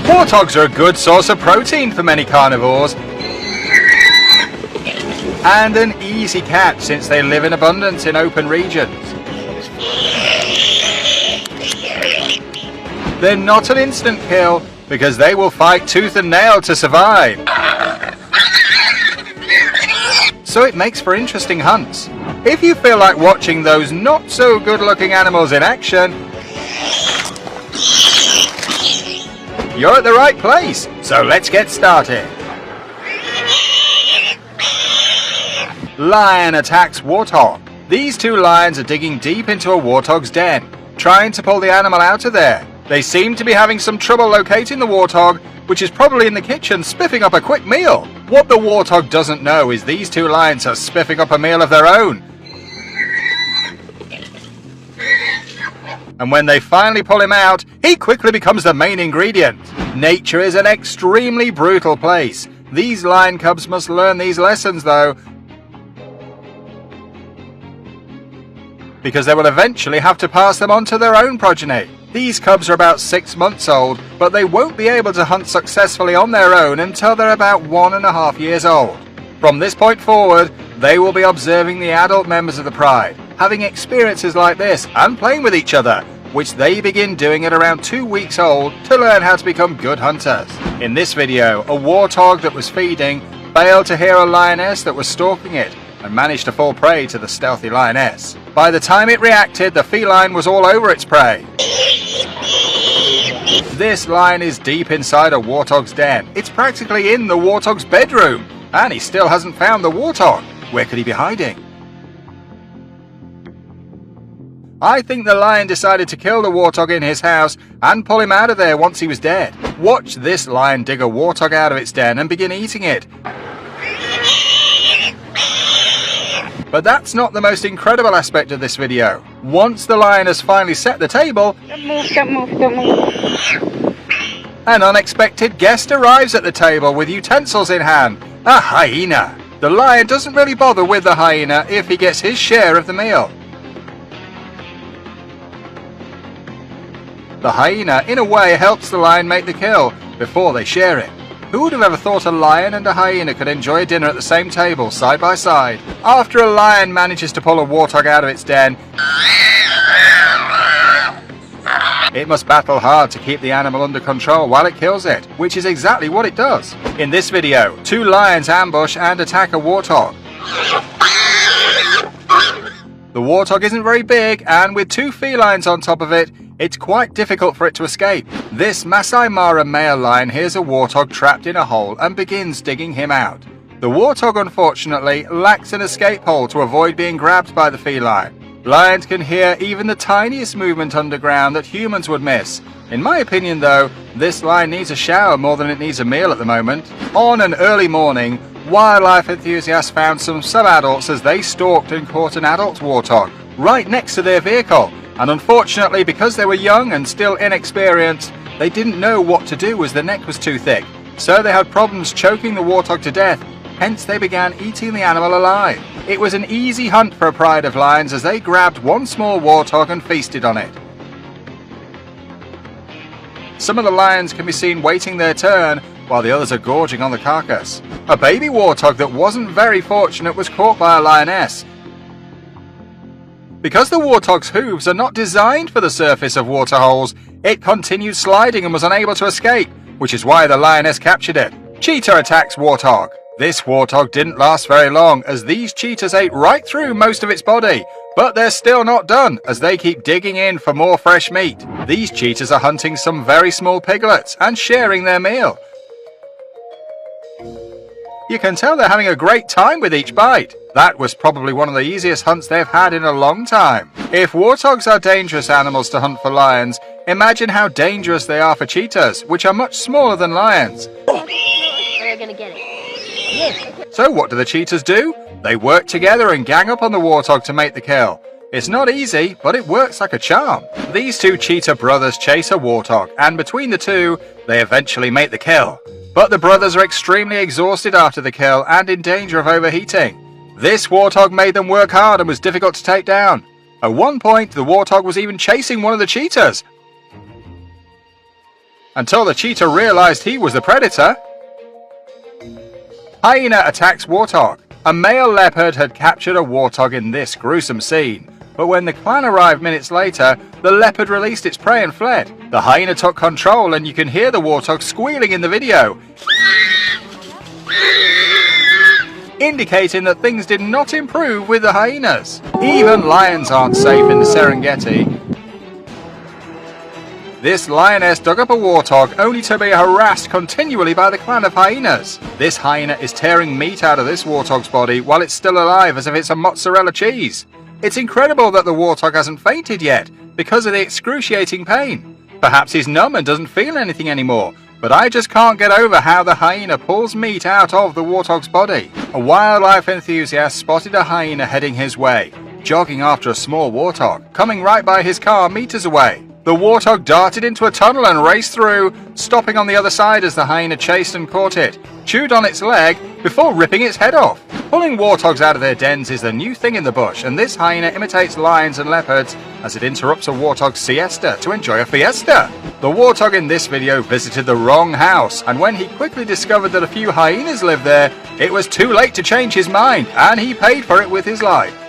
Warthogs are a good source of protein for many carnivores, and an easy catch since they live in abundance in open regions. They're not an instant kill because they will fight tooth and nail to survive. So it makes for interesting hunts. If you feel like watching those not so good looking animals in action, you're at the right place. So let's get started. Lion attacks warthog. These two lions are digging deep into a warthog's den, trying to pull the animal out of there. They seem to be having some trouble locating the warthog, which is probably in the kitchen spiffing up a quick meal. What the warthog doesn't know is these two lions are spiffing up a meal of their own. And when they finally pull him out, he quickly becomes the main ingredient. Nature is an extremely brutal place. These lion cubs must learn these lessons though, because they will eventually have to pass them on to their own progeny. These cubs are about 6 months old, but they won't be able to hunt successfully on their own until they're about 1.5 years old. From this point forward, they will be observing the adult members of the pride, having experiences like this and playing with each other, which they begin doing at around 2 weeks old to learn how to become good hunters. In this video, a warthog that was feeding failed to hear a lioness that was stalking it and managed to fall prey to the stealthy lioness. By the time it reacted, the feline was all over its prey. This lion is deep inside a warthog's den. It's practically in the warthog's bedroom, and he still hasn't found the warthog. Where could he be hiding? I think the lion decided to kill the warthog in his house and pull him out of there once he was dead. Watch this lion dig a warthog out of its den and begin eating it. But that's not the most incredible aspect of this video. Once the lion has finally set the table, Don't move. an unexpected guest arrives at the table with utensils in hand, a hyena. The lion doesn't really bother with the hyena if he gets his share of the meal. The hyena, in a way, helps the lion make the kill before they share it. Who would have ever thought a lion and a hyena could enjoy a dinner at the same table, side by side? After a lion manages to pull a warthog out of its den, it must battle hard to keep the animal under control while it kills it, which is exactly what it does. In this video, 2 lions ambush and attack a warthog. The warthog isn't very big, and with 2 felines on top of it, it's quite difficult for it to escape. This Masai Mara male lion hears a warthog trapped in a hole and begins digging him out. The warthog, unfortunately, lacks an escape hole to avoid being grabbed by the feline. Lions can hear even the tiniest movement underground that humans would miss. In my opinion though, this lion needs a shower more than it needs a meal at the moment. On an early morning, wildlife enthusiasts found some sub-adults as they stalked and caught an adult warthog right next to their vehicle. And unfortunately, because they were young and still inexperienced, they didn't know what to do as the neck was too thick. So they had problems choking the warthog to death, hence they began eating the animal alive. It was an easy hunt for a pride of lions as they grabbed one small warthog and feasted on it. Some of the lions can be seen waiting their turn, while the others are gorging on the carcass. A baby warthog that wasn't very fortunate was caught by a lioness. Because the warthog's hooves are not designed for the surface of waterholes, it continued sliding and was unable to escape, which is why the lioness captured it. Cheetah attacks warthog. This warthog didn't last very long as these cheetahs ate right through most of its body, but they're still not done as they keep digging in for more fresh meat. These cheetahs are hunting some very small piglets and sharing their meal. You can tell they're having a great time with each bite. That was probably one of the easiest hunts they've had in a long time. If warthogs are dangerous animals to hunt for lions, imagine how dangerous they are for cheetahs, which are much smaller than lions. We're gonna get it. So what do the cheetahs do? They work together and gang up on the warthog to make the kill. It's not easy, but it works like a charm. These 2 cheetah brothers chase a warthog, and between the 2, they eventually make the kill. But the brothers are extremely exhausted after the kill and in danger of overheating. This warthog made them work hard and was difficult to take down. At one point, the warthog was even chasing one of the cheetahs. until the cheetah realized he was the predator. Hyena attacks warthog. A male leopard had captured a warthog in this gruesome scene, but when the clan arrived minutes later, the leopard released its prey and fled. The hyena took control, and you can hear the warthog squealing in the video, indicating that things did not improve with the hyenas. Even lions aren't safe in the Serengeti. This lioness dug up a warthog only to be harassed continually by the clan of hyenas. This hyena is tearing meat out of this warthog's body while it's still alive as if it's a mozzarella cheese. It's incredible that the warthog hasn't fainted yet because of the excruciating pain. Perhaps he's numb and doesn't feel anything anymore, but I just can't get over how the hyena pulls meat out of the warthog's body. A wildlife enthusiast spotted a hyena heading his way, jogging after a small warthog, coming right by his car meters away. The warthog darted into a tunnel and raced through, stopping on the other side as the hyena chased and caught it, chewed on its leg before ripping its head off. Pulling warthogs out of their dens is the new thing in the bush, and this hyena imitates lions and leopards as it interrupts a warthog's siesta to enjoy a fiesta. The warthog in this video visited the wrong house, and when he quickly discovered that a few hyenas lived there, it was too late to change his mind, and he paid for it with his life.